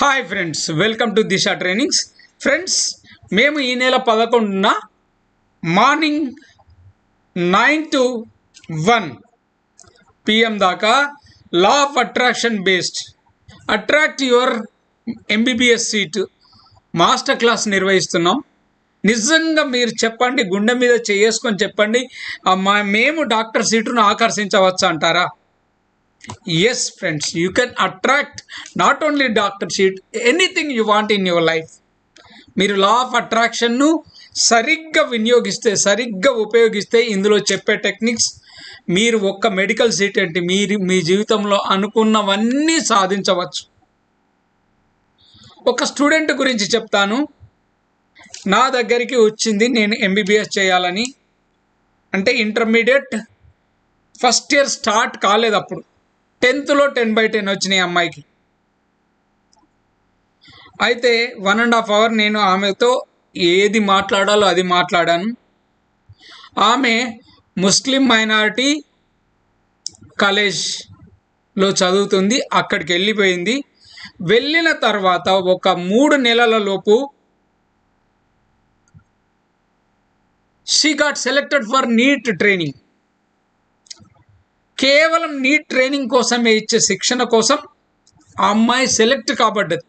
Hi friends, welcome to Disha trainings. Friends, మేము ఈ నెల 11న మార్నింగ్ 9 to 1 PM దాకా లా of attraction based attract your MBBS seat master class నిర్వహిస్తున్నాం. నిజంగా మీరు చెప్పండి, గుండె మీద చేసుకొని చెప్పండి, మేము డాక్టర్ సీటును ఆకర్షించవచ్చు అంటారా? Yes friends, you can attract not only doctor seat, anything you want in your life. మీరు లా ఆఫ్ అట్రాక్షన్ను సరిగ్గా వినియోగిస్తే, సరిగ్గా ఉపయోగిస్తే ఇందులో చెప్పే టెక్నిక్స్ మీరు ఒక్క మెడికల్ సీట్ ఏంటి, మీరు మీ జీవితంలో అనుకున్నవన్నీ సాధించవచ్చు. ఒక స్టూడెంట్ గురించి చెప్తాను. నా దగ్గరికి వచ్చింది, నేను MBBS చేయాలని. అంటే ఇంటర్మీడియట్ ఫస్ట్ ఇయర్ స్టార్ట్ కాలేదు, అప్పుడు 10th 10/10 వచ్చినాయి అమ్మాయికి. అయితే 1.5 hour నేను ఆమెతో ఏది మాట్లాడాలో అది మాట్లాడాను. ఆమె ముస్లిం మైనారిటీ కాలేజ్లో చదువుతుంది. అక్కడికి వెళ్ళిపోయింది. వెళ్ళిన తర్వాత ఒక 3 నెలల లోపు she got selected for NEET training. కేవలం నీట్ ట్రైనింగ్ కోసమే ఇచ్చే శిక్షణ కోసం ఆ అమ్మాయి సెలెక్ట్ కాబడ్డది.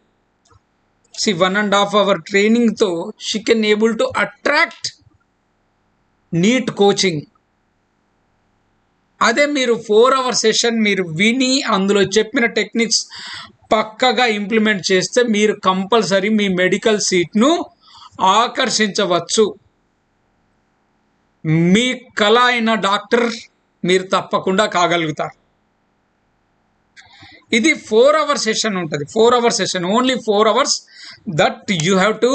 1.5 hour ట్రైనింగ్తో she can able to attract NEET coaching. అదే మీరు 4 hour సెషన్ మీరు విని అందులో చెప్పిన టెక్నిక్స్ పక్కగా ఇంప్లిమెంట్ చేస్తే మీరు కంపల్సరీ మీ మెడికల్ సీట్ను ఆకర్షించవచ్చు. మీ కల అయిన డాక్టర్ మీరు తప్పకుండా కాగలుగుతారు. ఇది 4 hour సెషన్ ఉంటుంది. 4 hour session, only 4 hours that you have to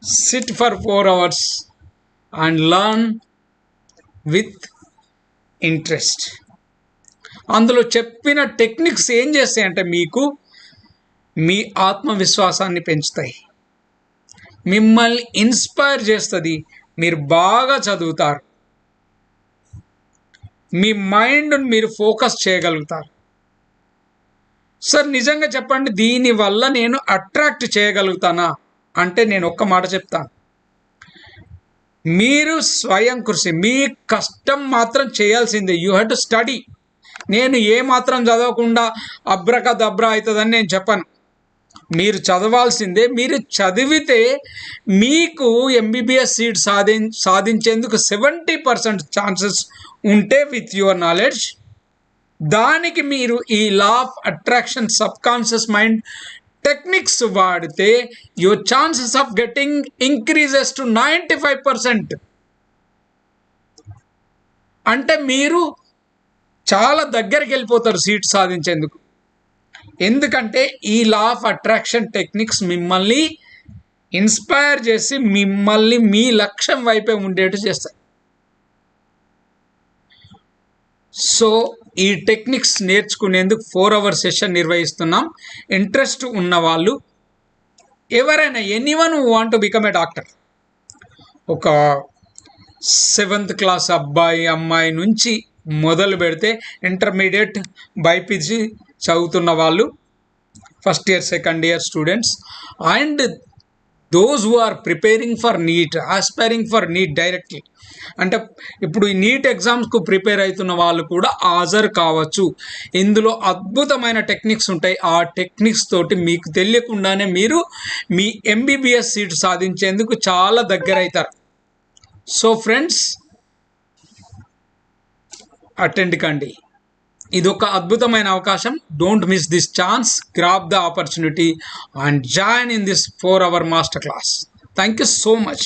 SIT for 4 hours and learn with interest. అందులో చెప్పిన టెక్నిక్స్ ఏం చేస్తాయంటే మీకు మీ ఆత్మవిశ్వాసాన్ని పెంచుతాయి, మిమ్మల్ని ఇన్స్పైర్ చేస్తుంది, మీరు బాగా చదువుతారు, మీ మైండ్ మీరు ఫోకస్ చేయగలుగుతారు. సార్ నిజంగా చెప్పండి, దీనివల్ల నేను అట్రాక్ట్ చేయగలుగుతానా అంటే నేను ఒక్క మాట చెప్తాను. మీరు స్వయం కృషి, మీ కష్టం మాత్రం చేయాల్సిందే. You have to study. నేను ఏ మాత్రం చదవకుండా అబ్రకదబ్రా అవుతుందని నేను చెప్పను. మీరు చదవాల్సిందే. మీరు చదివితే మీకు MBBS సీట్ సాధించేందుకు 70% ఛాన్సెస్ ఉంటే విత్ యువర్ నాలెడ్జ్. దానికి మీరు ఈ law of attraction subconscious mind techniques వాడితే your chances of getting increases to 95%. అంటే మీరు చాలా దగ్గరికి వెళ్ళిపోతారు సీట్ సాధించేందుకు. ఎందుకంటే ఈ లా ఆఫ్ అట్రాక్షన్ టెక్నిక్స్ మిమ్మల్ని ఇన్స్పైర్ చేసి మిమ్మల్ని మీ లక్ష్యం వైపే ఉండేట్టు చేస్తాయి. సో ఈ టెక్నిక్స్ నేర్చుకునేందుకు 4 hour సెషన్ నిర్వహిస్తున్నాం. ఇంట్రెస్ట్ ఉన్న వాళ్ళు ఎవరైనా, anyone who want to become a doctor, ఒక 7th class అబ్బాయి అమ్మాయి నుంచి మొదలు పెడితే ఇంటర్మీడియట్ బైపీసీ చదువుతున్న వాళ్ళు, first year second year students, and those who are preparing for NEET, aspiring for NEET directly. అంటే ఇప్పుడు ఈ నీట్ ఎగ్జామ్స్కు ప్రిపేర్ అవుతున్న వాళ్ళు కూడా హాజరు కావచ్చు. ఇందులో అద్భుతమైన టెక్నిక్స్ ఉంటాయి. ఆ టెక్నిక్స్ తోటి మీకు తెలియకుండానే మీరు మీ MBBS సీట్ సాధించేందుకు చాలా దగ్గర అవుతారు. సో ఫ్రెండ్స్, అటెండ్ కండి. ఇది ఒక అద్భుతమైన అవకాశం. Don't miss this chance. Grab the opportunity and join in this 4 hour master class. Thank you so much.